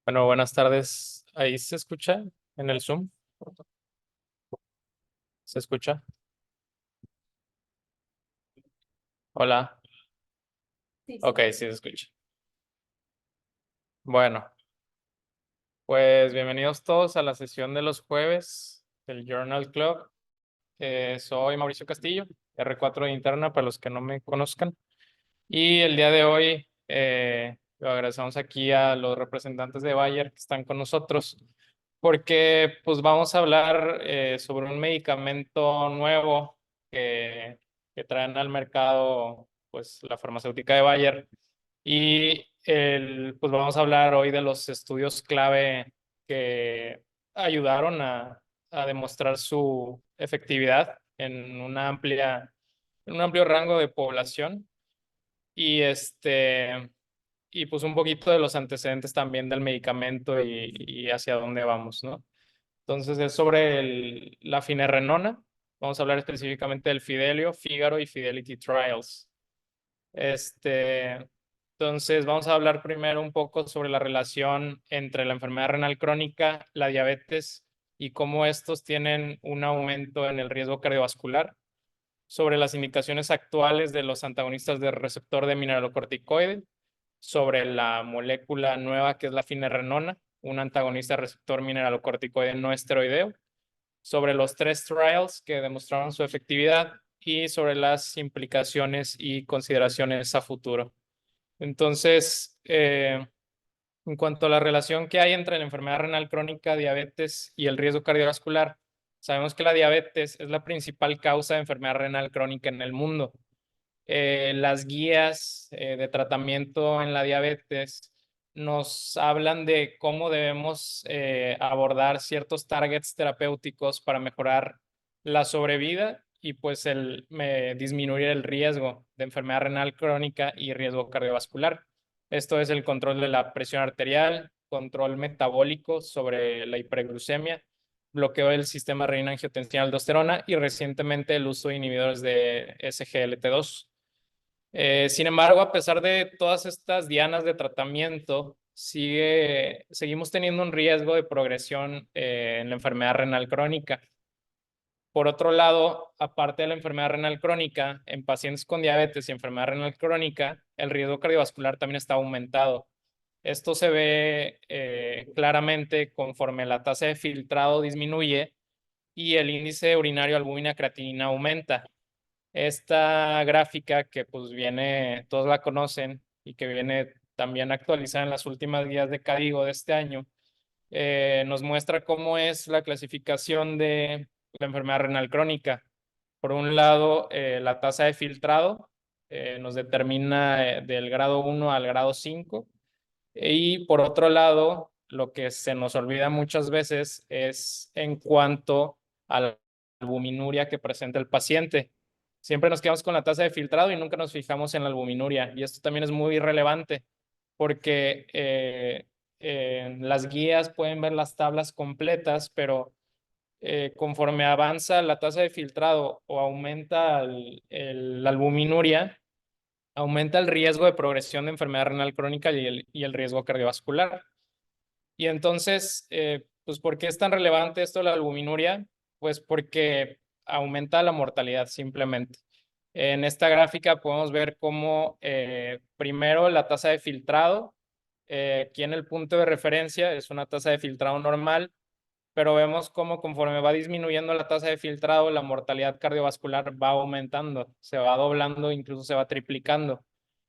Bueno, buenas tardes. ¿Ahí se escucha en el Zoom? ¿Se escucha? Hola. Sí, Ok, sí. sí se escucha. Bueno, pues bienvenidos todos a la sesión de los jueves del Journal Club. Soy Mauricio Castillo, R4 de Interna para los que no me conozcan. Y el día de hoy lo agradecemos aquí a los representantes de Bayer que están con nosotros porque pues vamos a hablar sobre un medicamento nuevo que traen al mercado pues la farmacéutica de Bayer y pues vamos a hablar hoy de los estudios clave que ayudaron a demostrar su efectividad en en un amplio rango de población y y pues un poquito de los antecedentes también del medicamento y hacia dónde vamos, ¿no? Entonces es sobre la finerenona. Vamos a hablar específicamente del Fidelio, Figaro y Fidelity Trials. Este, entonces vamos a hablar primero un poco sobre la relación entre la enfermedad renal crónica, la diabetes y cómo estos tienen un aumento en el riesgo cardiovascular, sobre las indicaciones actuales de los antagonistas del receptor de mineralocorticoide, sobre la molécula nueva que es la finerenona, un antagonista receptor mineralocorticoide no esteroideo, sobre los tres trials que demostraron su efectividad y sobre las implicaciones y consideraciones a futuro. Entonces, en cuanto a la relación que hay entre la enfermedad renal crónica, diabetes y el riesgo cardiovascular, sabemos que la diabetes es la principal causa de enfermedad renal crónica en el mundo. Las guías de tratamiento en la diabetes nos hablan de cómo debemos abordar ciertos targets terapéuticos para mejorar la sobrevida y pues disminuir el riesgo de enfermedad renal crónica y riesgo cardiovascular. Esto es el control de la presión arterial, control metabólico sobre la hiperglucemia, bloqueo del sistema renina-angiotensina-aldosterona y recientemente el uso de inhibidores de SGLT2. Sin embargo, a pesar de todas estas dianas de tratamiento, seguimos teniendo un riesgo de progresión en la enfermedad renal crónica. Por otro lado, aparte de la enfermedad renal crónica, en pacientes con diabetes y enfermedad renal crónica, el riesgo cardiovascular también está aumentado. Esto se ve claramente conforme la tasa de filtrado disminuye y el índice urinario albúmina creatinina aumenta. Esta gráfica que pues viene, todos la conocen y que viene también actualizada en las últimas guías de CADIGO de este año, nos muestra cómo es la clasificación de la enfermedad renal crónica. Por un lado, la tasa de filtrado nos determina del grado 1 al grado 5 y por otro lado, lo que se nos olvida muchas veces es en cuanto a la albuminuria que presenta el paciente. Siempre nos quedamos con la tasa de filtrado y nunca nos fijamos en la albuminuria. Y esto también es muy relevante porque en las guías pueden ver las tablas completas, pero conforme avanza la tasa de filtrado o aumenta la albuminuria, aumenta el riesgo de progresión de enfermedad renal crónica y el riesgo cardiovascular. Y entonces, pues, ¿por qué es tan relevante esto de la albuminuria? Pues porque aumenta la mortalidad simplemente. En esta gráfica podemos ver cómo primero la tasa de filtrado, aquí en el punto de referencia es una tasa de filtrado normal, pero vemos cómo conforme va disminuyendo la tasa de filtrado, la mortalidad cardiovascular va aumentando, se va doblando, incluso se va triplicando.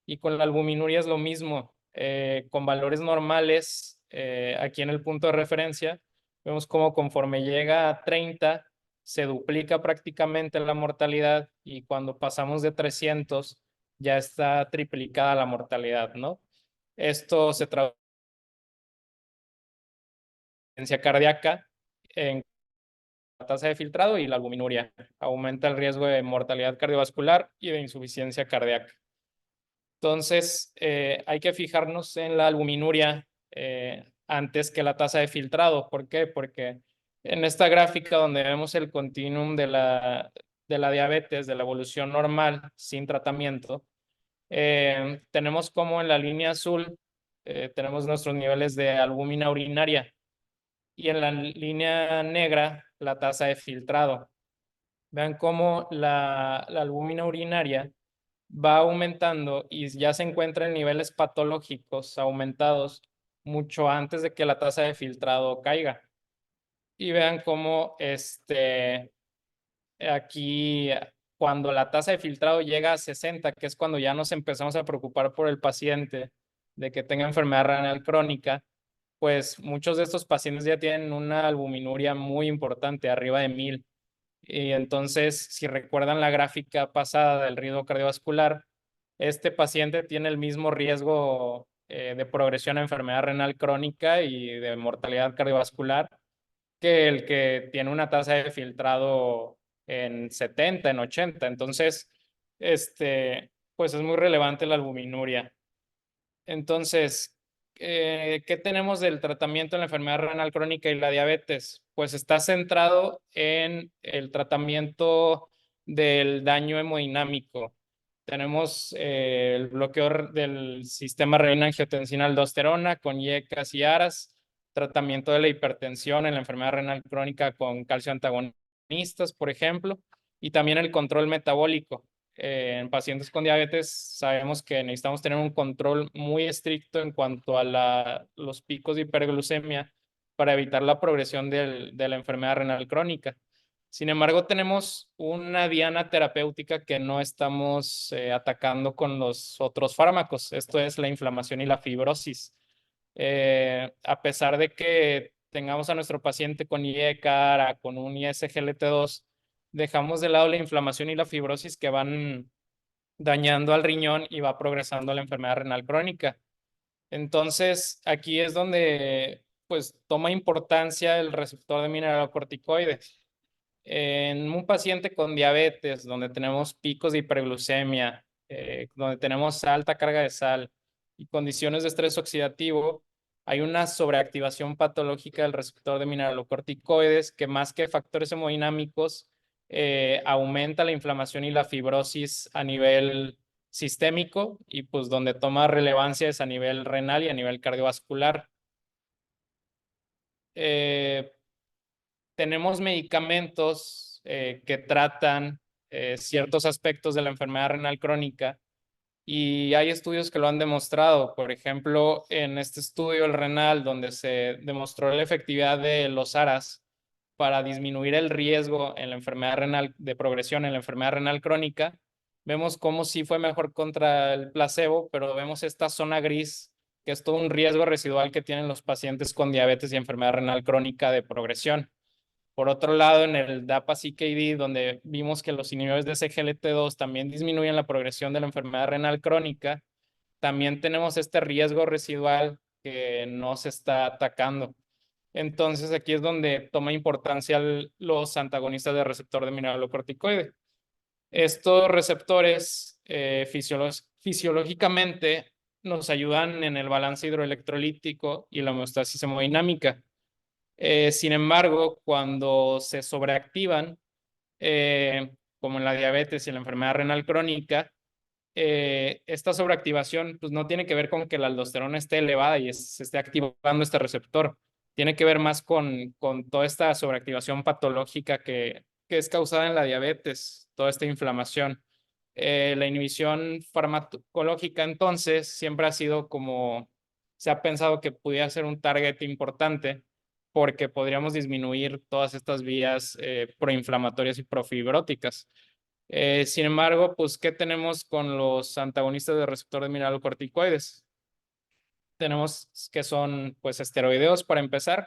Y con la albuminuria es lo mismo, con valores normales, aquí en el punto de referencia, vemos cómo conforme llega a 30, se duplica prácticamente la mortalidad y cuando pasamos de 300, ya está triplicada la mortalidad, ¿no? Esto se traduce en insuficiencia cardíaca, en la tasa de filtrado y la albuminuria. Aumenta el riesgo de mortalidad cardiovascular y de insuficiencia cardíaca. Entonces, hay que fijarnos en la albuminuria antes que la tasa de filtrado. ¿Por qué? Porque en esta gráfica donde vemos el continuum de la diabetes, de la evolución normal sin tratamiento, tenemos como en la línea azul tenemos nuestros niveles de albúmina urinaria y en la línea negra la tasa de filtrado. Vean cómo la albúmina urinaria va aumentando y ya se encuentra en niveles patológicos aumentados mucho antes de que la tasa de filtrado caiga. Y vean cómo aquí, cuando la tasa de filtrado llega a 60, que es cuando ya nos empezamos a preocupar por el paciente de que tenga enfermedad renal crónica, pues muchos de estos pacientes ya tienen una albuminuria muy importante, arriba de 1000. Y entonces, si recuerdan la gráfica pasada del riesgo cardiovascular, este paciente tiene el mismo riesgo de progresión a enfermedad renal crónica y de mortalidad cardiovascular que el que tiene una tasa de filtrado en 70, en 80. Entonces, pues es muy relevante la albuminuria. Entonces, ¿qué tenemos del tratamiento en la enfermedad renal crónica y la diabetes? Pues está centrado en el tratamiento del daño hemodinámico. Tenemos el bloqueo del sistema renina-angiotensina-aldosterona con IECAS y ARAS, tratamiento de la hipertensión en la enfermedad renal crónica con calcio antagonistas, por ejemplo, y también el control metabólico en pacientes con diabetes sabemos que necesitamos tener un control muy estricto en cuanto a los picos de hiperglucemia para evitar la progresión de la enfermedad renal crónica. Sin embargo, tenemos una diana terapéutica que no estamos atacando con los otros fármacos. Esto es la inflamación y la fibrosis. A pesar de que tengamos a nuestro paciente con IECARA, con un ISGLT2, dejamos de lado la inflamación y la fibrosis que van dañando al riñón y va progresando la enfermedad renal crónica. Entonces, aquí es donde pues toma importancia el receptor de mineralocorticoides. En un paciente con diabetes, donde tenemos picos de hiperglucemia, donde tenemos alta carga de sal y condiciones de estrés oxidativo, hay una sobreactivación patológica del receptor de mineralocorticoides que más que factores hemodinámicos, aumenta la inflamación y la fibrosis a nivel sistémico y pues donde toma relevancia es a nivel renal y a nivel cardiovascular. Eh, Tenemos medicamentos que tratan ciertos aspectos de la enfermedad renal crónica y hay estudios que lo han demostrado. Por ejemplo, en este estudio, el renal, donde se demostró la efectividad de los ARAS para disminuir el riesgo en la enfermedad renal, de progresión en la enfermedad renal crónica, vemos cómo sí fue mejor contra el placebo, pero vemos esta zona gris, que es todo un riesgo residual que tienen los pacientes con diabetes y enfermedad renal crónica de progresión. Por otro lado, en el DAPA-CKD, donde vimos que los inhibidores de SGLT2 también disminuyen la progresión de la enfermedad renal crónica, también tenemos este riesgo residual que no se está atacando. Entonces, aquí es donde toma importancia los antagonistas del receptor de mineralocorticoide. Estos receptores fisiológicamente nos ayudan en el balance hidroelectrolítico y la homeostasis hemodinámica. Sin embargo, cuando se sobreactivan, como en la diabetes y en la enfermedad renal crónica, esta sobreactivación pues, no tiene que ver con que la aldosterona esté elevada y se esté activando este receptor. Tiene que ver más con toda esta sobreactivación patológica que es causada en la diabetes, toda esta inflamación. La inhibición farmacológica entonces siempre ha sido como, se ha pensado que pudiera ser un target importante porque podríamos disminuir todas estas vías proinflamatorias y profibróticas. Sin embargo, pues, ¿qué tenemos con los antagonistas del receptor de mineralocorticoides? Tenemos que son, pues, esteroideos para empezar,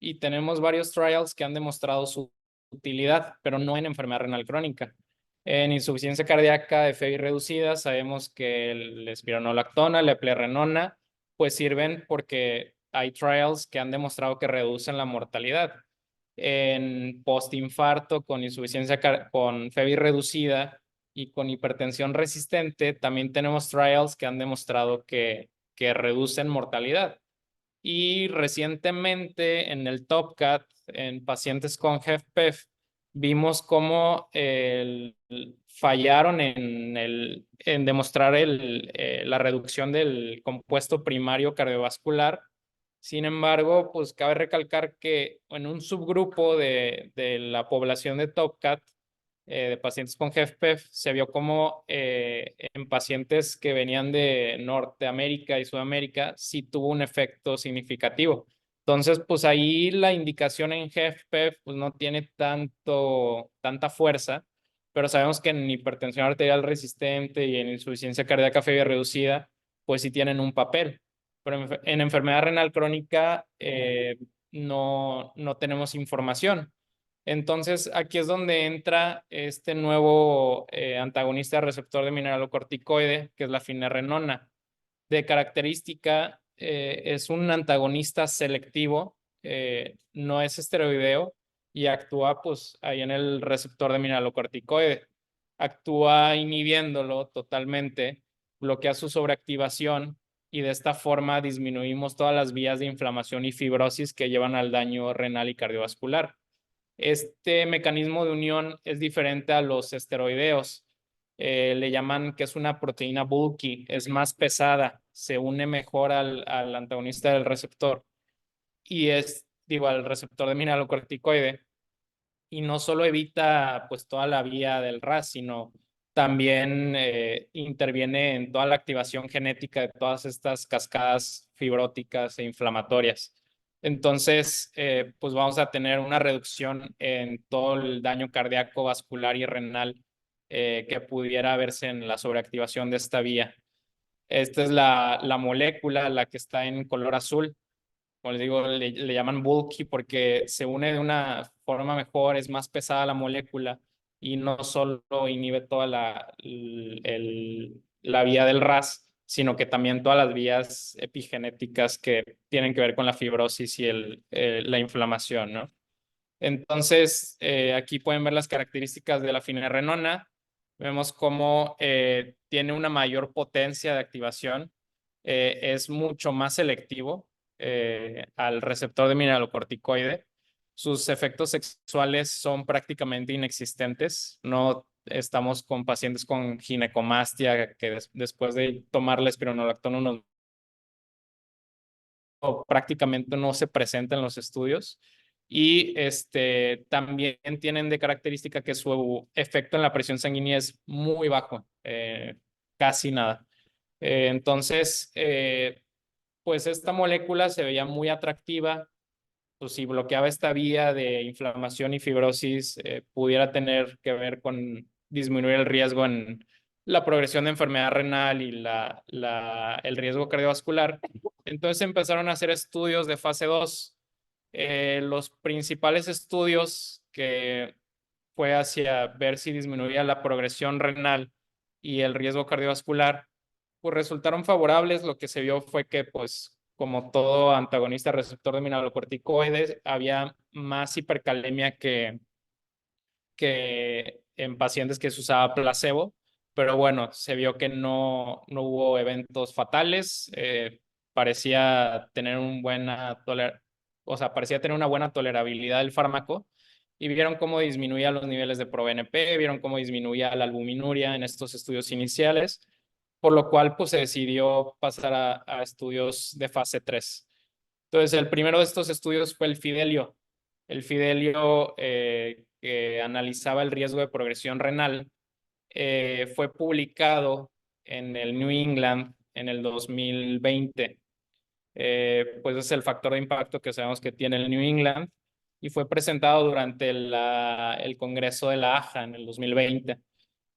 y tenemos varios trials que han demostrado su utilidad, pero no en enfermedad renal crónica. En insuficiencia cardíaca de FEBI reducida, sabemos que el espironolactona, la eplerenona, pues sirven porque hay trials que han demostrado que reducen la mortalidad. En postinfarto con insuficiencia con FEBI reducida y con hipertensión resistente, también tenemos trials que han demostrado que reducen mortalidad. Y recientemente en el TopCat, en pacientes con HFpEF, vimos cómo el fallaron en demostrar la reducción del compuesto primario cardiovascular. Sin embargo, pues cabe recalcar que en un subgrupo de la población de TopCat, de pacientes con HFpEF, se vio como en pacientes que venían de Norteamérica y Sudamérica, sí tuvo un efecto significativo. Entonces, pues ahí la indicación en HFpEF pues no tiene tanta fuerza, pero sabemos que en hipertensión arterial resistente y en insuficiencia cardíaca febrile reducida, pues sí tienen un papel. Pero en enfermedad renal crónica no tenemos información. Entonces, aquí es donde entra este nuevo antagonista receptor de mineralocorticoide, que es la finerenona. De característica, es un antagonista selectivo, no es esteroideo y actúa pues ahí en el receptor de mineralocorticoide. Actúa inhibiéndolo totalmente, bloquea su sobreactivación y de esta forma disminuimos todas las vías de inflamación y fibrosis que llevan al daño renal y cardiovascular. Este mecanismo de unión es diferente a los esteroideos. Le llaman que es una proteína bulky, es más pesada, se une mejor al antagonista del receptor y es, digo, al receptor de mineralocorticoide y no solo evita pues toda la vía del RAS, sino también interviene en toda la activación genética de todas estas cascadas fibróticas e inflamatorias. Entonces, pues vamos a tener una reducción en todo el daño cardíaco, vascular y renal que pudiera verse en la sobreactivación de esta vía. Esta es la molécula, la que está en color azul. Como les digo, le llaman bulky porque se une de una forma mejor, es más pesada la molécula y no solo inhibe toda la vía del RAS, sino que también todas las vías epigenéticas que tienen que ver con la fibrosis y la inflamación, ¿no? Entonces, aquí pueden ver las características de la finerenona. Vemos cómo tiene una mayor potencia de activación, es mucho más selectivo al receptor de mineralocorticoide. Sus efectos sexuales son prácticamente inexistentes. No estamos con pacientes con ginecomastia que después de tomar la espironolactona prácticamente no se presenta en los estudios. Y también tienen de característica que su efecto en la presión sanguínea es muy bajo, casi nada. Entonces, pues esta molécula se veía muy atractiva, pues si bloqueaba esta vía de inflamación y fibrosis, pudiera tener que ver con disminuir el riesgo en la progresión de enfermedad renal y el riesgo cardiovascular. Entonces empezaron a hacer estudios de fase 2. Los principales estudios que fue hacia ver si disminuía la progresión renal y el riesgo cardiovascular, pues resultaron favorables. Lo que se vio fue que, pues, como todo antagonista receptor de mineralocorticoides, había más hipercalemia que en pacientes que se usaba placebo, pero bueno, se vio que no hubo eventos fatales, parecía tener parecía tener una buena tolerabilidad del fármaco y vieron cómo disminuía los niveles de proBNP, vieron cómo disminuía la albuminuria en estos estudios iniciales, por lo cual pues se decidió pasar a estudios de fase 3. Entonces, el primero de estos estudios fue el Fidelio. El Fidelio que analizaba el riesgo de progresión renal fue publicado en el New England en el 2020. Pues es el factor de impacto que sabemos que tiene el New England y fue presentado durante el Congreso de la AJA en el 2020.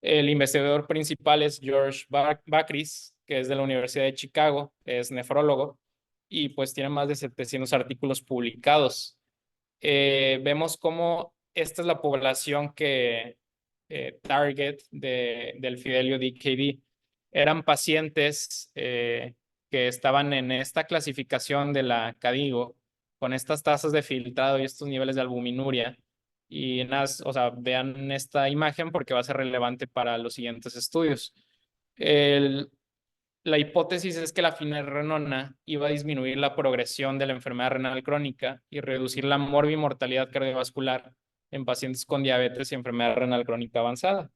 El investigador principal es George Bakris, que es de la Universidad de Chicago, es nefrólogo y pues tiene más de 700 artículos publicados. Vemos cómo esta es la población que target del Fidelio DKD. Eran pacientes que estaban en esta clasificación de la CADIGO con estas tasas de filtrado y estos niveles de albuminuria. Y nada, o sea, vean esta imagen porque va a ser relevante para los siguientes estudios. La hipótesis es que la finerenona iba a disminuir la progresión de la enfermedad renal crónica y reducir la morbimortalidad cardiovascular en pacientes con diabetes y enfermedad renal crónica avanzada.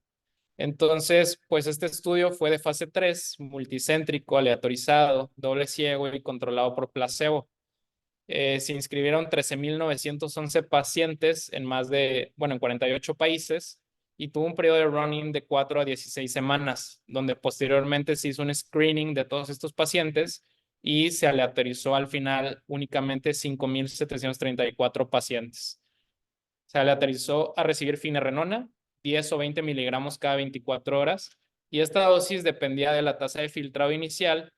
Entonces, pues este estudio fue de fase 3, multicéntrico, aleatorizado, doble ciego y controlado por placebo. Se inscribieron 13,911 pacientes en en 48 países y tuvo un periodo de run-in de 4 a 16 semanas, donde posteriormente se hizo un screening de todos estos pacientes y se aleatorizó al final únicamente 5,734 pacientes. Se aleatorizó a recibir finerenona, 10 o 20 miligramos cada 24 horas, y esta dosis dependía de la tasa de filtrado inicial.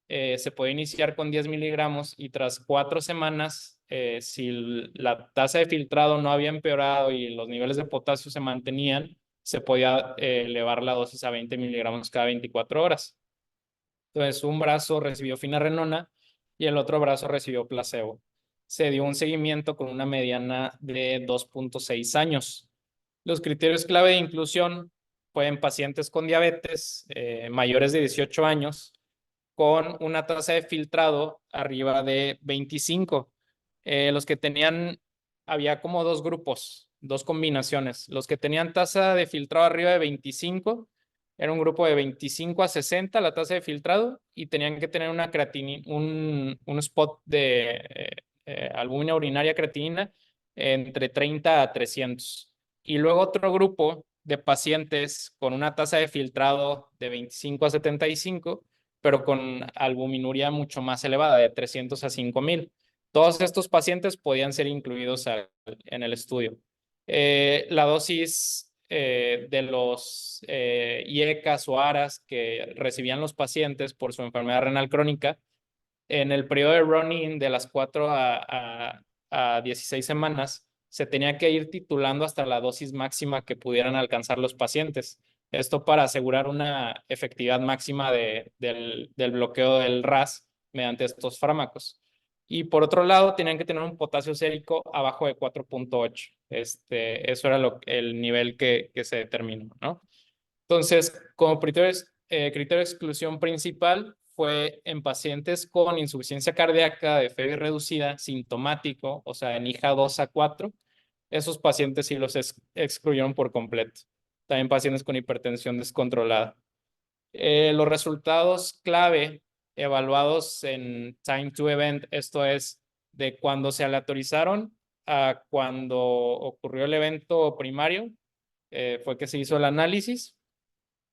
Se puede iniciar con 10 miligramos y tras 4 semanas, si la tasa de filtrado no había empeorado y los niveles de potasio se mantenían, se podía elevar la dosis a 20 miligramos cada 24 horas. Entonces, un brazo recibió finerenona y el otro brazo recibió placebo. Se dio un seguimiento con una mediana de 2,6 años. Los criterios clave de inclusión fueron pacientes con diabetes mayores de 18 años, con una tasa de filtrado arriba de 25. Los que tenían, había como dos grupos, dos combinaciones. Los que tenían tasa de filtrado arriba de 25, era un grupo de 25 a 60 la tasa de filtrado y tenían que tener una creatinina, un spot de albúmina urinaria creatinina entre 30 a 300. Y luego otro grupo de pacientes con una tasa de filtrado de 25 a 75, pero con albuminuria mucho más elevada, de 300 a 5,000. Todos estos pacientes podían ser incluidos en el estudio. La dosis de los IECAS o ARAS que recibían los pacientes por su enfermedad renal crónica, en el periodo de run-in de las 4 a 16 semanas, se tenía que ir titulando hasta la dosis máxima que pudieran alcanzar los pacientes. Esto para asegurar una efectividad máxima del bloqueo del RAS mediante estos fármacos. Y por otro lado, tenían que tener un potasio sérico abajo de 4,8. Eso era el nivel que se determinó, ¿no? Entonces, como criterio de exclusión principal fue en pacientes con insuficiencia cardíaca de FEBI reducida, sintomático, o sea, en IJA 2 a 4. Esos pacientes sí los excluyeron por completo. También pacientes con hipertensión descontrolada. Los resultados clave evaluados en time to event, esto es de cuando se aleatorizaron a cuando ocurrió el evento primario, fue que se hizo el análisis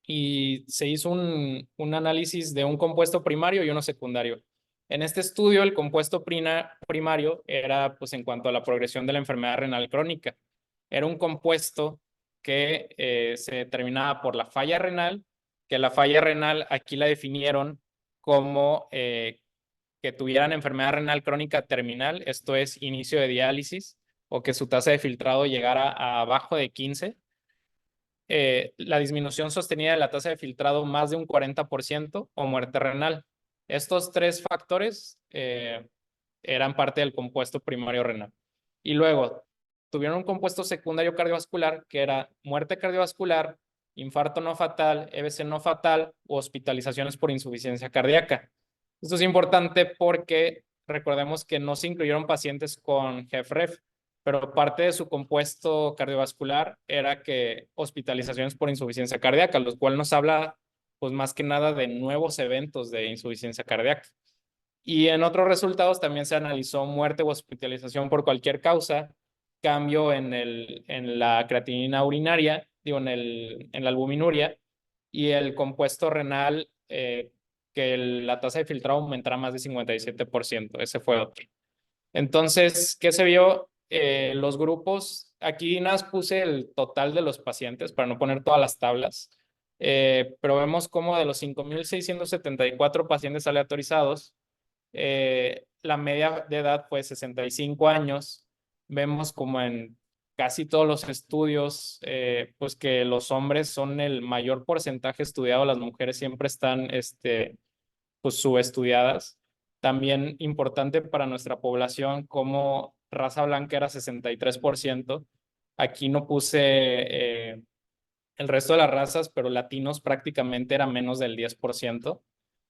y se hizo un análisis de un compuesto primario y uno secundario. En este estudio, el compuesto primario era, pues, en cuanto a la progresión de la enfermedad renal crónica. Era un compuesto que se determinaba por la falla renal, que la falla renal aquí la definieron como que tuvieran enfermedad renal crónica terminal, esto es inicio de diálisis, o que su tasa de filtrado llegara a abajo de 15. La disminución sostenida de la tasa de filtrado más de un 40% o muerte renal. Estos tres factores eran parte del compuesto primario renal. Y luego tuvieron un compuesto secundario cardiovascular que era muerte cardiovascular, infarto no fatal, EBC no fatal o hospitalizaciones por insuficiencia cardíaca. Esto es importante porque recordemos que no se incluyeron pacientes con HFrEF, pero parte de su compuesto cardiovascular era que hospitalizaciones por insuficiencia cardíaca, lo cual nos habla, pues, más que nada de nuevos eventos de insuficiencia cardíaca. Y en otros resultados también se analizó muerte o hospitalización por cualquier causa, cambio en la creatinina urinaria, en la albuminuria, y el compuesto renal, que la tasa de filtrado aumentara más de 57%. Ese fue otro. Entonces, ¿qué se vio? Los grupos, aquí nada más puse el total de los pacientes para no poner todas las tablas, pero vemos como de los 5,674 pacientes aleatorizados, la media de edad fue 65 años. Vemos como en casi todos los estudios, pues que los hombres son el mayor porcentaje estudiado, las mujeres siempre están pues subestudiadas. También importante para nuestra población, como raza blanca era 63%. Aquí no puse el resto de las razas, pero latinos prácticamente era menos del 10%.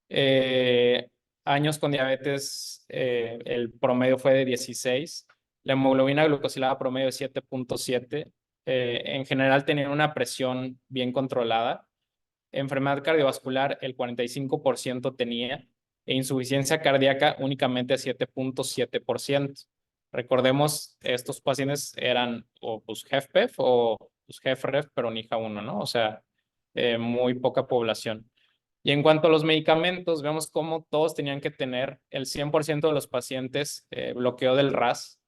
Eh, Años con diabetes, el promedio fue de 16. La hemoglobina glucosilada promedio de 7,7. En general tenían una presión bien controlada. Enfermedad cardiovascular, el 45% tenía, e insuficiencia cardíaca únicamente 7.7%. Recordemos, estos pacientes eran o pues HFpEF o pues HFrEF, pero ni J1, ¿no? O sea, muy poca población. Y en cuanto a los medicamentos, vemos cómo todos tenían que tener el 100% de los pacientes bloqueo del RAS.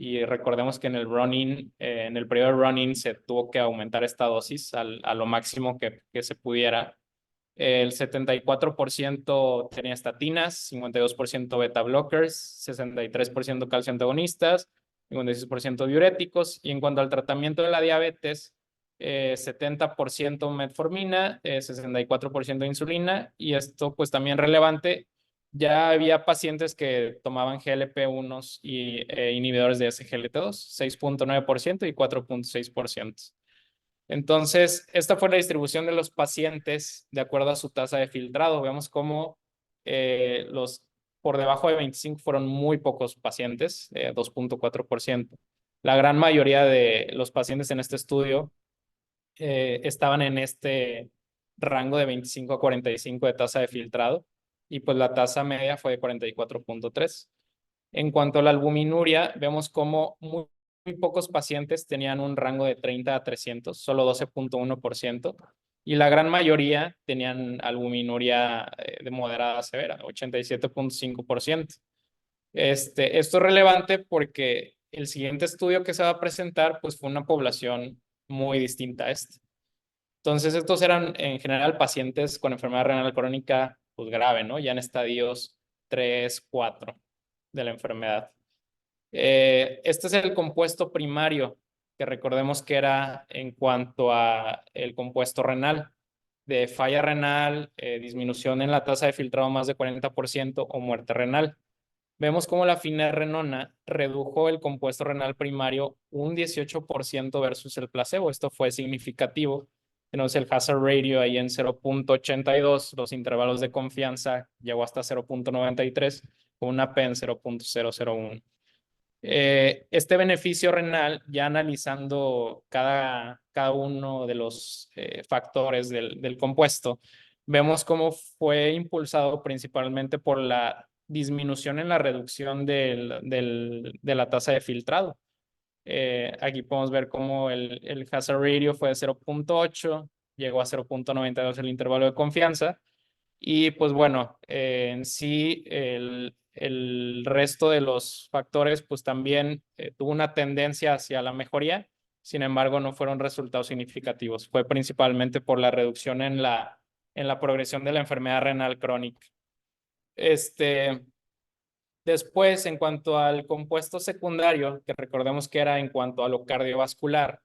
Y recordemos que en el run-in, en el periodo de run-in se tuvo que aumentar esta dosis a lo máximo que se pudiera. El 74% tenía estatinas, 52% beta blockers, 63% calcio antagonistas, 56% diuréticos. Y en cuanto al tratamiento de la diabetes, 70% metformina, 64% insulina. Y esto pues también relevante, ya había pacientes que tomaban GLP-1 y inhibidores de SGLT2, 6.9% y 4.6%. Entonces, esta fue la distribución de los pacientes de acuerdo a su tasa de filtrado. Vemos cómo los por debajo de 25 fueron muy pocos pacientes, 2.4%. La gran mayoría de los pacientes en este estudio estaban en este rango de 25 a 45 de tasa de filtrado, y pues la tasa media fue de 44.3. En cuanto a la albuminuria, vemos cómo muy pocos pacientes tenían un rango de 30 a 300, solo 12.1%, y la gran mayoría tenían albuminuria de moderada a severa, 87.5%. Esto es relevante porque el siguiente estudio que se va a presentar pues fue una población muy distinta a este. Entonces, estos eran en general pacientes con enfermedad renal crónica pues grave, ¿no? Ya en estadios 3, 4 de la enfermedad. Este es el compuesto primario, que recordemos que era en cuanto a el compuesto renal, de falla renal, disminución en la tasa de filtrado más de 40% o muerte renal. Vemos cómo la finerenona redujo el compuesto renal primario un 18% versus el placebo. Esto fue significativo. Tenemos el hazard ratio ahí en 0.82, los intervalos de confianza llegó hasta 0.93, con una P en 0.001. Este beneficio renal, ya analizando cada uno de los factores del compuesto, vemos cómo fue impulsado principalmente por la disminución en la reducción de la tasa de filtrado. Aquí podemos ver cómo el hazard ratio fue de 0.8, llegó a 0.92 el intervalo de confianza. Y pues bueno, en sí el resto de los factores pues también tuvo una tendencia hacia la mejoría. Sin embargo, no fueron resultados significativos. Fue principalmente por la reducción en la progresión de la enfermedad renal crónica. Después, en cuanto al compuesto secundario, que recordemos que era en cuanto a lo cardiovascular,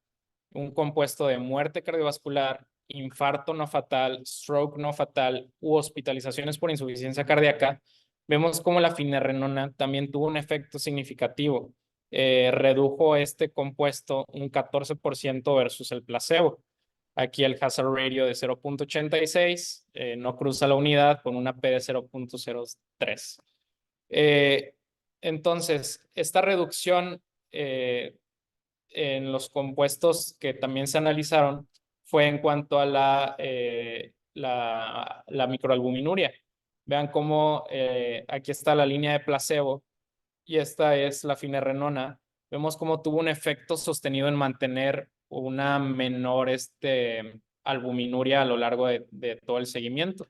un compuesto de muerte cardiovascular, infarto no fatal, stroke no fatal u hospitalizaciones por insuficiencia cardíaca, vemos como la finerenona también tuvo un efecto significativo. Redujo este compuesto un 14% versus el placebo. Aquí el hazard ratio de 0.86, no cruza la unidad con una P de 0.03. Entonces, esta reducción en los compuestos que también se analizaron fue en cuanto a la microalbuminuria. Vean cómo aquí está la línea de placebo y esta es la finerenona. Vemos cómo tuvo un efecto sostenido en mantener una menor albuminuria a lo largo de todo el seguimiento.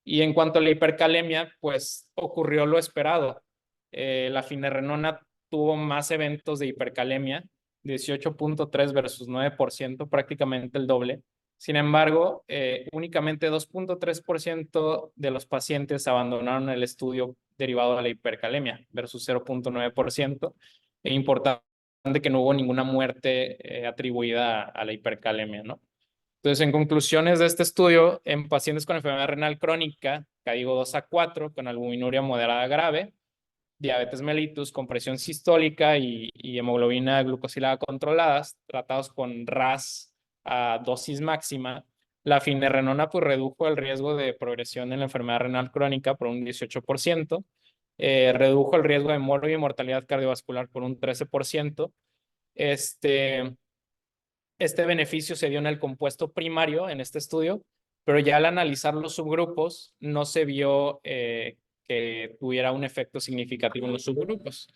Y en cuanto a la hipercalemia, pues ocurrió lo esperado. La finerenona tuvo más eventos de hipercalemia, 18.3 versus 9%, prácticamente el doble. Sin embargo, únicamente 2.3% de los pacientes abandonaron el estudio derivado de la hipercalemia versus 0.9%. Es importante que no hubo ninguna muerte atribuida a la hipercalemia, ¿no? Entonces, en conclusiones de este estudio, en pacientes con enfermedad renal crónica, CADIGO 2 a 4, con albuminuria moderada grave, diabetes mellitus con presión sistólica y hemoglobina glucosilada controladas, tratados con RAS a dosis máxima, la finerenona pues redujo el riesgo de progresión en la enfermedad renal crónica por un 18%, redujo el riesgo de muerte y mortalidad cardiovascular por un 13%, Este beneficio se dio en el compuesto primario en este estudio, pero ya al analizar los subgrupos no se vio que tuviera un efecto significativo en los subgrupos.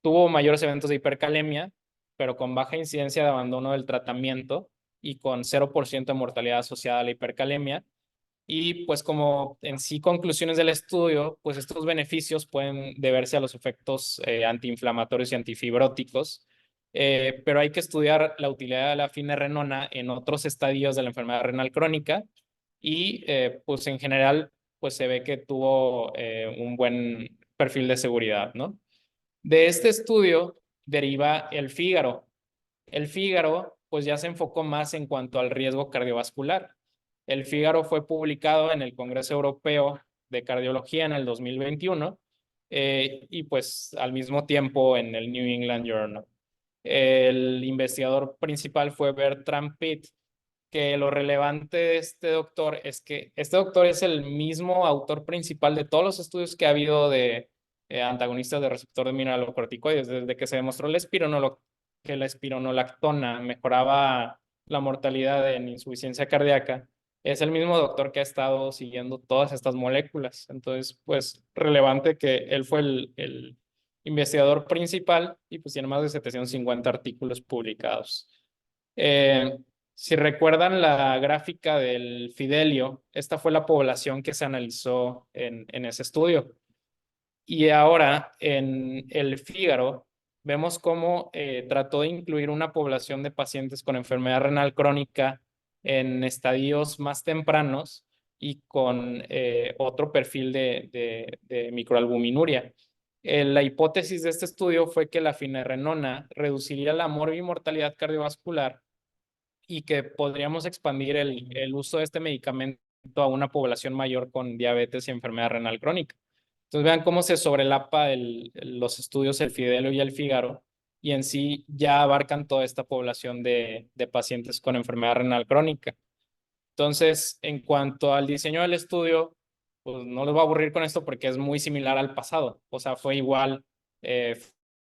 Tuvo mayores eventos de hipercalemia, pero con baja incidencia de abandono del tratamiento y con 0% de mortalidad asociada a la hipercalemia. Y pues como en sí conclusiones del estudio, pues estos beneficios pueden deberse a los efectos antiinflamatorios y antifibróticos, pero hay que estudiar la utilidad de la finerenona en otros estadios de la enfermedad renal crónica y pues en general pues se ve que tuvo un buen perfil de seguridad, ¿no? De este estudio deriva el Fígaro. El Fígaro, pues ya se enfocó más en cuanto al riesgo cardiovascular. El Fígaro fue publicado en el Congreso Europeo de Cardiología en el 2021 y pues al mismo tiempo en el New England Journal. El investigador principal fue Bertram Pitt, que lo relevante de este doctor es que este doctor es el mismo autor principal de todos los estudios que ha habido de antagonistas de receptor de mineralocorticoides, desde que se demostró que la espironolactona mejoraba la mortalidad en insuficiencia cardíaca. Es el mismo doctor que ha estado siguiendo todas estas moléculas. Entonces, pues relevante que él fue el investigador principal y pues tiene más de 750 artículos publicados. Eh, si recuerdan la gráfica del Fidelio, esta fue la población que se analizó en ese estudio. Y ahora en el Fígaro vemos cómo trató de incluir una población de pacientes con enfermedad renal crónica en estadios más tempranos y con otro perfil de microalbuminuria. La hipótesis de este estudio fue que la finerenona reduciría la morbimortalidad cardiovascular y que podríamos expandir el uso de este medicamento a una población mayor con diabetes y enfermedad renal crónica. Entonces vean cómo se sobrelapa los estudios el Fidelio y el Fígaro y en sí ya abarcan toda esta población de pacientes con enfermedad renal crónica. Entonces, en cuanto al diseño del estudio, pues no les voy a aburrir con esto porque es muy similar al pasado. O sea, fue igual,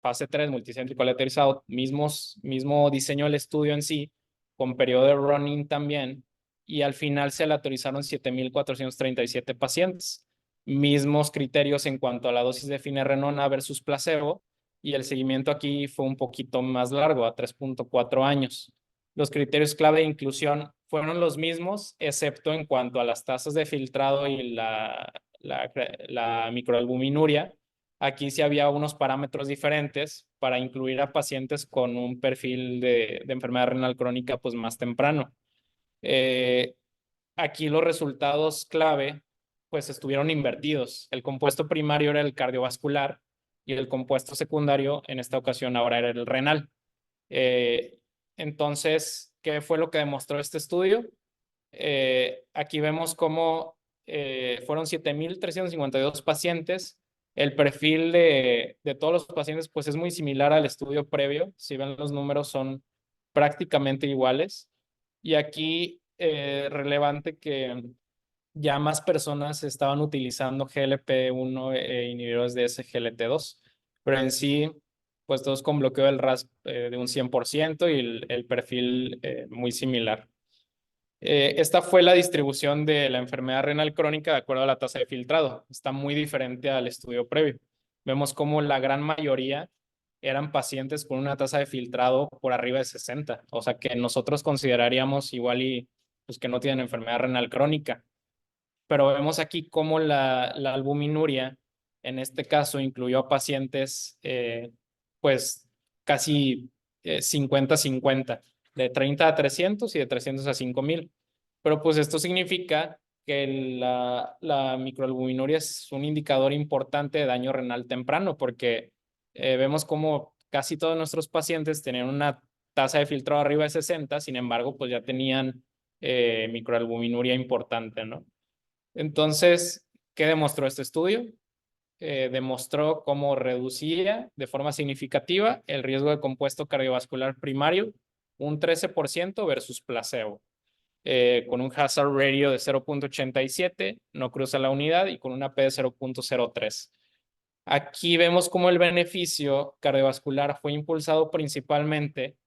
fase 3, multicéntrico aleatorizado, mismo diseño del estudio en sí, con periodo de running también, y al final se aleatorizaron 7,437 pacientes. Mismos criterios en cuanto a la dosis de finerenona versus placebo, y el seguimiento aquí fue un poquito más largo, a 3,4 años. Los criterios clave de inclusión fueron los mismos, excepto en cuanto a las tasas de filtrado y la microalbuminuria. Aquí sí había unos parámetros diferentes para incluir a pacientes con un perfil de enfermedad renal crónica pues más temprano. Aquí los resultados clave pues estuvieron invertidos. El compuesto primario era el cardiovascular y el compuesto secundario en esta ocasión ahora era el renal. Entonces, ¿qué fue lo que demostró este estudio? Aquí vemos cómo fueron 7,352 pacientes. El perfil de todos los pacientes pues es muy similar al estudio previo. Si ven los números son prácticamente iguales. Y aquí relevante que ya más personas estaban utilizando GLP-1 inhibidores de SGLT2, pero en sí, pues todos con bloqueo del RAS de un 100% y el perfil muy similar. Esta fue la distribución de la enfermedad renal crónica de acuerdo a la tasa de filtrado. Está muy diferente al estudio previo. Vemos como la gran mayoría eran pacientes con una tasa de filtrado por arriba de 60, o sea que nosotros consideraríamos igual y pues que no tienen enfermedad renal crónica, pero vemos aquí cómo la albuminuria, en este caso, incluyó a pacientes, pues, casi 50-50, de 30 a 300 y de 300 a 5,000. Pero pues esto significa que la microalbuminuria es un indicador importante de daño renal temprano, porque vemos como casi todos nuestros pacientes tenían una tasa de filtrado arriba de 60, sin embargo, pues ya tenían microalbuminuria importante, ¿no? Entonces, ¿qué demostró este estudio? Demostró cómo reducía de forma significativa el riesgo de compuesto cardiovascular primario, un 13% versus placebo, con un hazard ratio de 0,87, no cruza la unidad y con una P de 0,03. Aquí vemos cómo el beneficio cardiovascular fue impulsado principalmente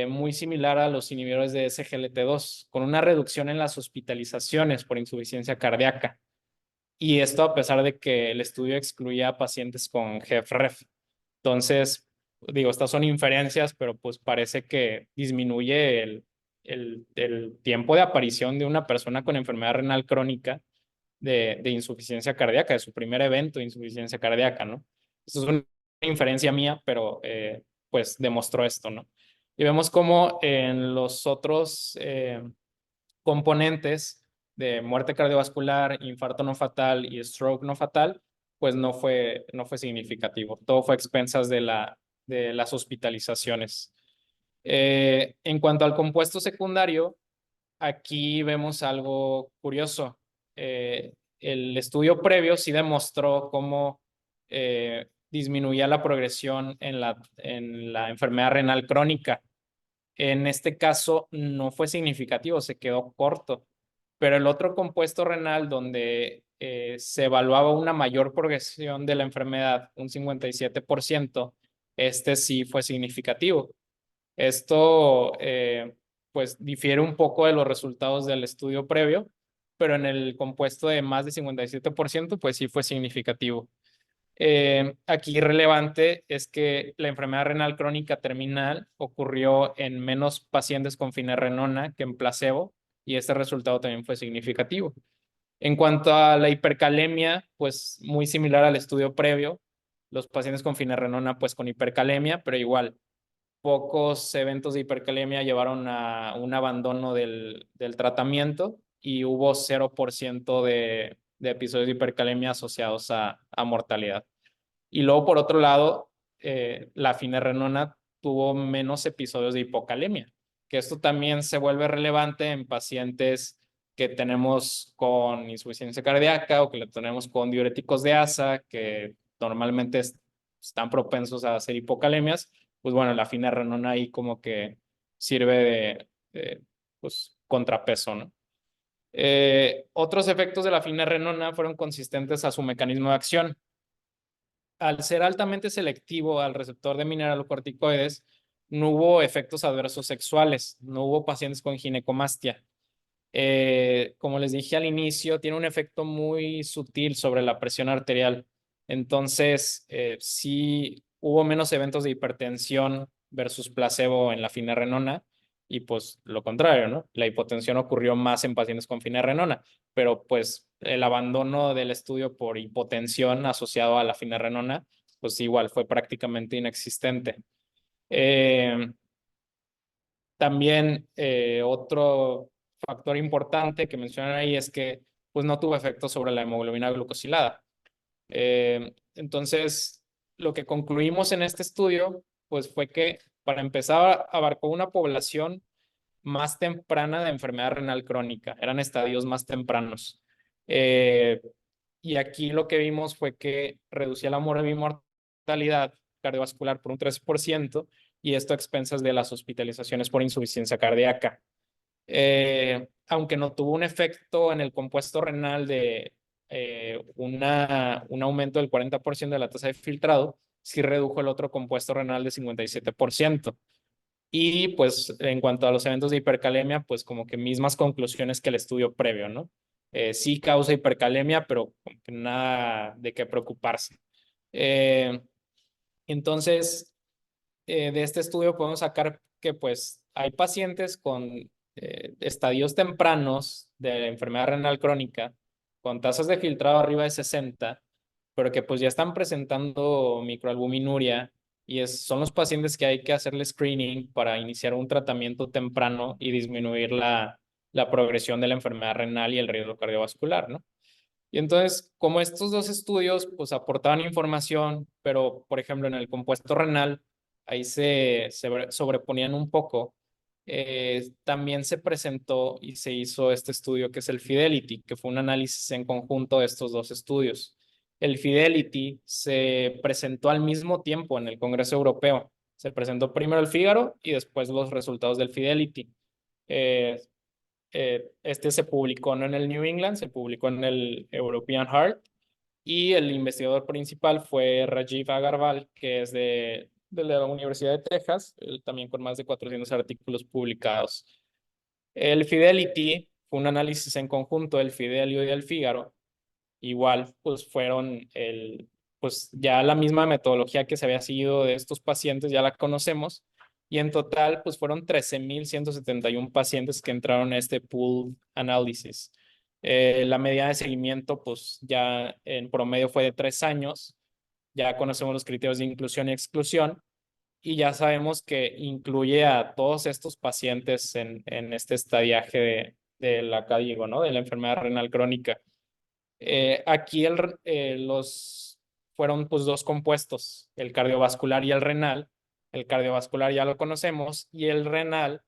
muy similar a los inhibidores de SGLT2, con una reducción en las hospitalizaciones por insuficiencia cardíaca. Y esto a pesar de que el estudio excluía a pacientes con HFrEF. Entonces, digo, estas son inferencias, pero pues parece que disminuye el tiempo de aparición de una persona con enfermedad renal crónica de insuficiencia cardíaca, de su primer evento de insuficiencia cardíaca, ¿no? Esto es una inferencia mía, pero pues demostró esto, ¿no? Y vemos cómo en los otros componentes de muerte cardiovascular, infarto no fatal y stroke no fatal, pues no fue significativo. Todo fue a expensas de las hospitalizaciones. En cuanto al compuesto secundario, aquí vemos algo curioso. El estudio previo sí demostró cómo disminuía la progresión en la enfermedad renal crónica. En este caso no fue significativo, se quedó corto. Pero el otro compuesto renal donde se evaluaba una mayor progresión de la enfermedad, un 57%, este sí fue significativo. Esto pues difiere un poco de los resultados del estudio previo, pero en el compuesto de más de 57%, pues sí fue significativo. Aquí relevante es que la enfermedad renal crónica terminal ocurrió en menos pacientes con finerenona que en placebo, y este resultado también fue significativo. En cuanto a la hipercalemia, pues muy similar al estudio previo, los pacientes con finerenona pues con hipercalemia, pero igual pocos eventos de hipercalemia llevaron a un abandono del tratamiento y hubo 0% de episodios de hipercalemia asociados a mortalidad. Y luego, por otro lado, la finerenona tuvo menos episodios de hipocalemia, que esto también se vuelve relevante en pacientes que tenemos con insuficiencia cardíaca o que le tenemos con diuréticos de asa, que normalmente están propensos a hacer hipocalemias. Pues bueno, la finerenona ahí como que sirve pues, contrapeso, ¿no? Otros efectos de la finerenona fueron consistentes a su mecanismo de acción. Al ser altamente selectivo al receptor de mineralocorticoides, no hubo efectos adversos sexuales, no hubo pacientes con ginecomastia. Como les dije al inicio, tiene un efecto muy sutil sobre la presión arterial. Entonces, sí hubo menos eventos de hipertensión versus placebo en la finerenona, y pues lo contrario, ¿no? La hipotensión ocurrió más en pacientes con finerenona, pero pues el abandono del estudio por hipotensión asociado a la finerenona, pues igual fue prácticamente inexistente. También otro factor importante que mencionan ahí es que pues no tuvo efecto sobre la hemoglobina glucosilada. Entonces, lo que concluimos en este estudio pues fue que para empezar abarcó una población más temprana de enfermedad renal crónica, eran estadios más tempranos. Y aquí lo que vimos fue que reducía la mortalidad cardiovascular por un 13%, y esto a expensas de las hospitalizaciones por insuficiencia cardíaca. Aunque no tuvo un efecto en el compuesto renal de un aumento del 40% de la tasa de filtrado, sí redujo el otro compuesto renal de 57%. Y pues en cuanto a los eventos de hipercalemia, pues como que mismas conclusiones que el estudio previo, ¿no? Sí causa hipercalemia, pero como que nada de qué preocuparse. Entonces, de este estudio podemos sacar que pues hay pacientes con estadios tempranos de enfermedad renal crónica, con tasas de filtrado arriba de 60, pero que pues ya están presentando microalbuminuria, y son los pacientes que hay que hacerle screening para iniciar un tratamiento temprano y disminuir la progresión de la enfermedad renal y el riesgo cardiovascular, ¿no? Y entonces, como estos dos estudios pues aportaban información, pero por ejemplo en el compuesto renal, ahí se sobreponían un poco, también se presentó y se hizo este estudio que es el Fidelity, que fue un análisis en conjunto de estos dos estudios. El Fidelity se presentó al mismo tiempo en el Congreso Europeo. Se presentó primero el Fígaro y después los resultados del Fidelity. Eh, este se publicó no en el New England, se publicó en el European Heart, y el investigador principal fue Rajiv Agarwal, que es de la Universidad de Texas, también con más de 400 artículos publicados. El Fidelity fue un análisis en conjunto del Fidelio y del Fígaro. Igual, pues pues ya la misma metodología que se había seguido de estos pacientes, ya la conocemos. Y en total, pues fueron 13,171 pacientes que entraron a este pool análisis. La medida de seguimiento, pues ya en promedio fue de 3 años. Ya conocemos los criterios de inclusión y exclusión y ya sabemos que incluye a todos estos pacientes en este estadiaje de la CADIGO, ¿no? De la enfermedad renal crónica. Aquí los fueron pues dos compuestos, el cardiovascular y el renal. El cardiovascular ya lo conocemos y el renal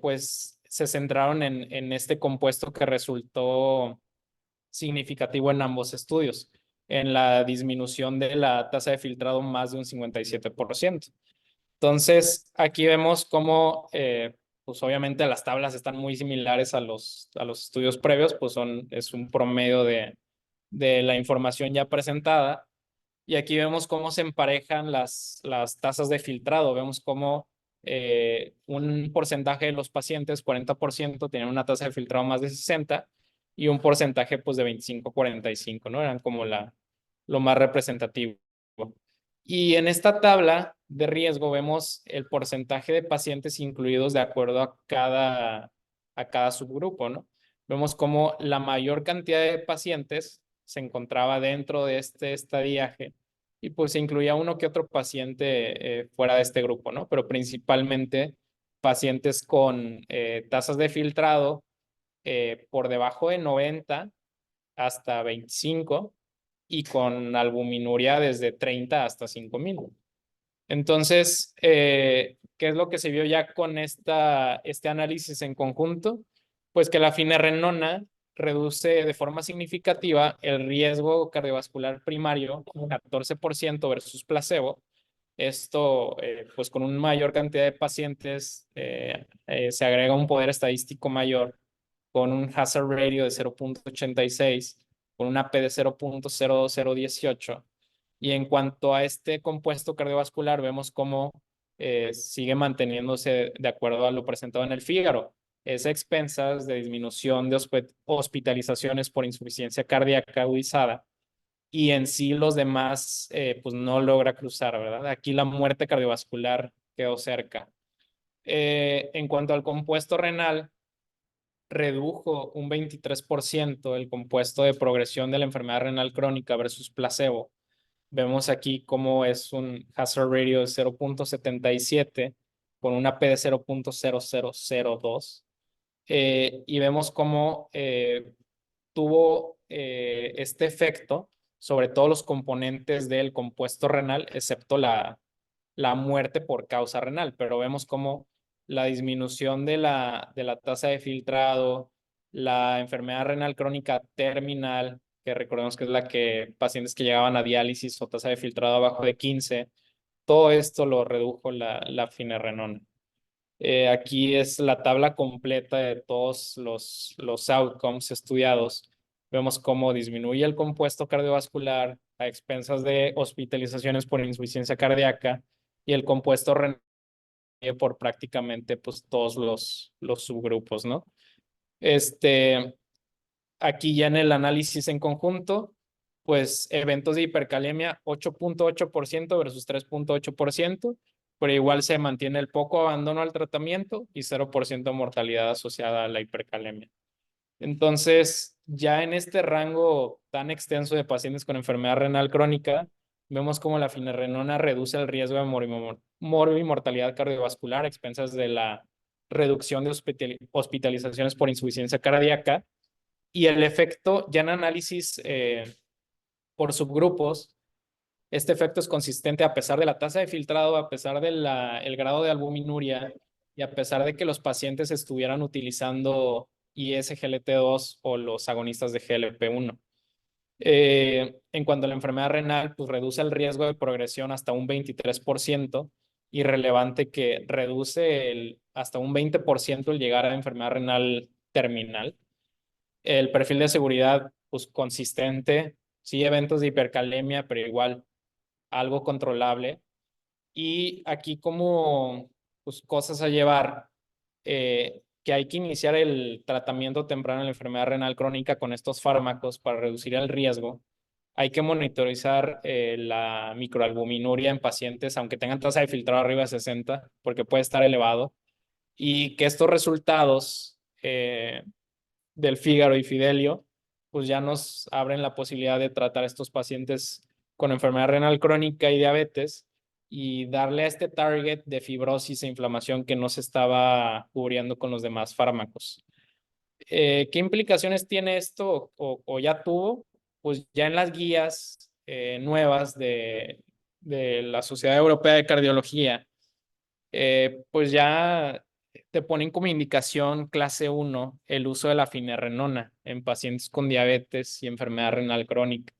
pues se centraron en este compuesto que resultó significativo en ambos estudios, en la disminución de la tasa de filtrado más de un 57%. Entonces, aquí vemos cómo, pues obviamente las tablas están muy similares a los estudios previos, pues es un promedio de la información ya presentada. Y aquí vemos cómo se emparejan las tasas de filtrado. Vemos cómo un porcentaje de los pacientes, 40%, tenían una tasa de filtrado más de 60 y un porcentaje pues de 25-45, ¿no? Eran como lo más representativo. Y en esta tabla de riesgo vemos el porcentaje de pacientes incluidos de acuerdo a cada subgrupo, ¿no? Vemos cómo la mayor cantidad de pacientes se encontraba dentro de este estadiaje y pues se incluía uno que otro paciente fuera de este grupo, ¿no? Pero principalmente pacientes con tasas de filtrado por debajo de 90 hasta 25 y con albuminuria desde 30 hasta 5,000. Entonces, ¿qué es lo que se vio ya con este análisis en conjunto? Pues que la finerenona reduce de forma significativa el riesgo cardiovascular primario, 14% versus placebo. Esto, pues con una mayor cantidad de pacientes, se agrega un poder estadístico mayor con un hazard ratio de 0,86, con una P de 0,02018. Y en cuanto a este compuesto cardiovascular, vemos cómo sigue manteniéndose de acuerdo a lo presentado en el Fígaro. Es a expensas de disminución de hospitalizaciones por insuficiencia cardíaca agudizada y en sí los demás pues no logra cruzar, ¿verdad? Aquí la muerte cardiovascular quedó cerca. En cuanto al compuesto renal, redujo un 23% el compuesto de progresión de la enfermedad renal crónica versus placebo. Vemos aquí cómo es un hazard ratio de 0,77 con una P de 0,0002. Y vemos cómo tuvo este efecto sobre todos los componentes del compuesto renal, excepto la muerte por causa renal, pero vemos cómo la disminución de la tasa de filtrado, la enfermedad renal crónica terminal, que recordemos que es la que pacientes que llegaban a diálisis o tasa de filtrado abajo de 15, todo esto lo redujo la finerenona. Aquí es la tabla completa de todos los outcomes estudiados. Vemos cómo disminuye el compuesto cardiovascular a expensas de hospitalizaciones por insuficiencia cardíaca y el compuesto renal por prácticamente pues, todos los subgrupos, ¿no? Aquí ya en el análisis en conjunto, pues eventos de hipercalemia 8,8% versus 3,8%, pero igual se mantiene el poco abandono al tratamiento y 0% mortalidad asociada a la hipercalemia. Entonces, ya en este rango tan extenso de pacientes con enfermedad renal crónica, vemos cómo la finerenona reduce el riesgo de morbimortalidad cardiovascular a expensas de la reducción de hospitalizaciones por insuficiencia cardíaca y el efecto ya en análisis por subgrupos. Este efecto es consistente a pesar de la tasa de filtrado, a pesar del el grado de albuminuria y a pesar de que los pacientes estuvieran utilizando IS-GLT2 o los agonistas de GLP-1. En cuanto a la enfermedad renal, pues reduce el riesgo de progresión hasta un 23% y relevante que reduce hasta un 20% el llegar a enfermedad renal terminal. El perfil de seguridad, pues consistente, sí eventos de hipercalemia, pero igual algo controlable. Y aquí como pues, cosas a llevar, que hay que iniciar el tratamiento temprano de la enfermedad renal crónica con estos fármacos para reducir el riesgo. Hay que monitorizar la microalbuminuria en pacientes, aunque tengan tasa de filtrado arriba de 60, porque puede estar elevado, y que estos resultados del Fígaro y Fidelio, pues ya nos abren la posibilidad de tratar a estos pacientes con enfermedad renal crónica y diabetes y darle a este target de fibrosis e inflamación que no se estaba cubriendo con los demás fármacos. ¿Qué implicaciones tiene esto o ya tuvo? Pues ya en las guías nuevas de la Sociedad Europea de Cardiología, pues ya te ponen como indicación clase 1 el uso de la finerenona en pacientes con diabetes y enfermedad renal crónica.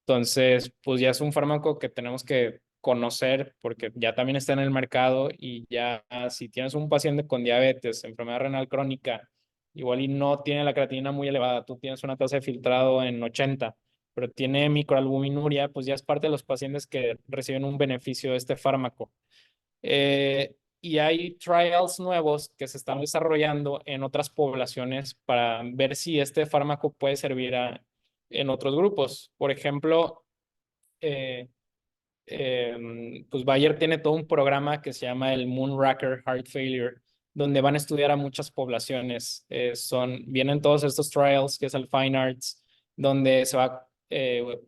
Entonces, pues ya es un fármaco que tenemos que conocer porque ya también está en el mercado y ya si tienes un paciente con diabetes, enfermedad renal crónica, igual y no tiene la creatinina muy elevada, tú tienes una tasa de filtrado en 80, pero tiene microalbuminuria, pues ya es parte de los pacientes que reciben un beneficio de este fármaco. Y hay trials nuevos que se están desarrollando en otras poblaciones para ver si este fármaco puede servir en otros grupos. Por ejemplo, eh, pues Bayer tiene todo un programa que se llama el Moonraker Heart Failure, donde van a estudiar a muchas poblaciones. Vienen todos estos trials, que es el Fine Arts, donde se va a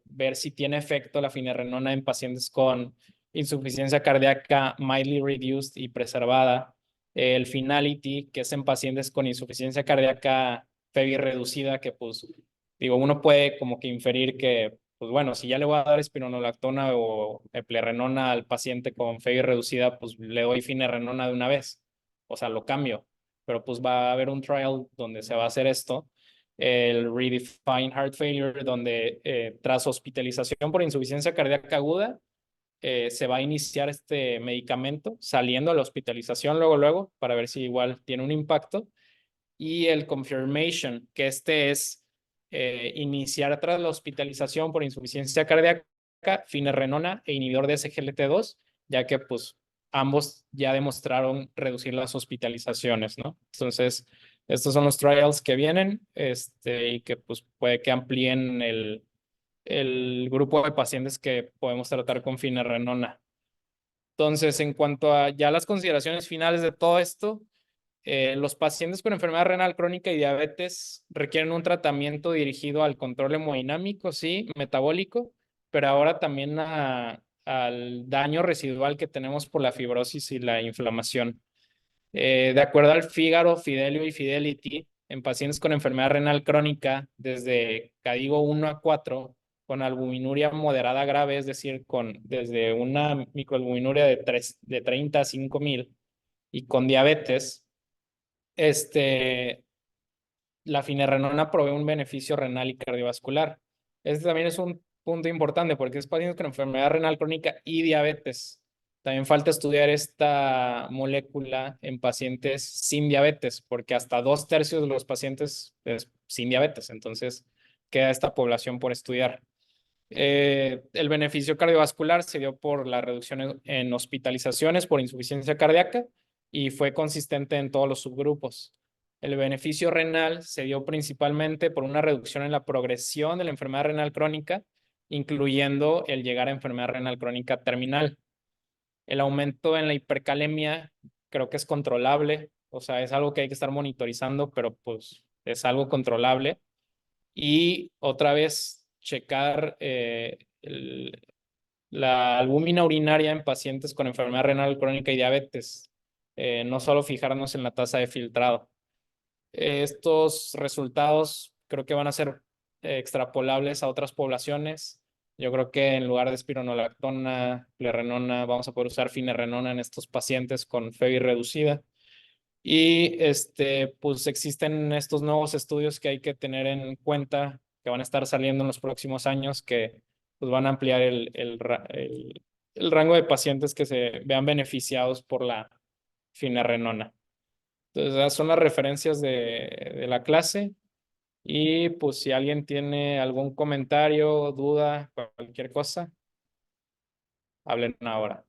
ver si tiene efecto la finerenona en pacientes con insuficiencia cardíaca mildly reduced y preservada. El Finality, que es en pacientes con insuficiencia cardíaca FEBI reducida, que pues digo, uno puede como que inferir que pues bueno, si ya le voy a dar espironolactona o eplerenona al paciente con FEBI reducida, pues le doy finerenona de una vez. O sea, lo cambio. Pero pues va a haber un trial donde se va a hacer esto, el Redefine Heart Failure, donde tras hospitalización por insuficiencia cardíaca aguda, se va a iniciar este medicamento saliendo de la hospitalización luego, para ver si igual tiene un impacto. Y el confirmation, que este es iniciar tras la hospitalización por insuficiencia cardíaca, finerenona e inhibidor de SGLT2, ya que pues ambos ya demostraron reducir las hospitalizaciones, ¿no? Entonces, estos son los trials que vienen, y que pues puede que amplíen el grupo de pacientes que podemos tratar con finerenona. Entonces, en cuanto a ya las consideraciones finales de todo esto, los pacientes con enfermedad renal crónica y diabetes requieren un tratamiento dirigido al control hemodinámico, sí, metabólico, pero ahora también al daño residual que tenemos por la fibrosis y la inflamación. De acuerdo al Fígaro, Fidelio y Fidelity, en pacientes con enfermedad renal crónica, desde CADIGO 1 a 4, con albuminuria moderada grave, es decir, desde una microalbuminuria de 30 a 5,000, y con diabetes, la finerenona provee un beneficio renal y cardiovascular. Este también es un punto importante porque es pacientes con enfermedad renal crónica y diabetes. También falta estudiar esta molécula en pacientes sin diabetes, porque hasta 2/3 de los pacientes es sin diabetes. Entonces, queda esta población por estudiar. El beneficio cardiovascular se dio por la reducción en hospitalizaciones por insuficiencia cardíaca y fue consistente en todos los subgrupos. El beneficio renal se dio principalmente por una reducción en la progresión de la enfermedad renal crónica, incluyendo el llegar a enfermedad renal crónica terminal. El aumento en la hipercalemia creo que es controlable, o sea, es algo que hay que estar monitorizando, pero pues es algo controlable. Y otra vez, checar la albúmina urinaria en pacientes con enfermedad renal crónica y diabetes. No solo fijarnos en la tasa de filtrado. Estos resultados creo que van a ser extrapolables a otras poblaciones. Yo creo que en lugar de espironolactona, plerrenona, vamos a poder usar finerenona en estos pacientes con FEBI reducida. Y pues existen estos nuevos estudios que hay que tener en cuenta, que van a estar saliendo en los próximos años, que pues, van a ampliar el rango de pacientes que se vean beneficiados por la finerenona. Entonces, esas son las referencias de la clase. Y pues si alguien tiene algún comentario, duda, cualquier cosa, hablen ahora.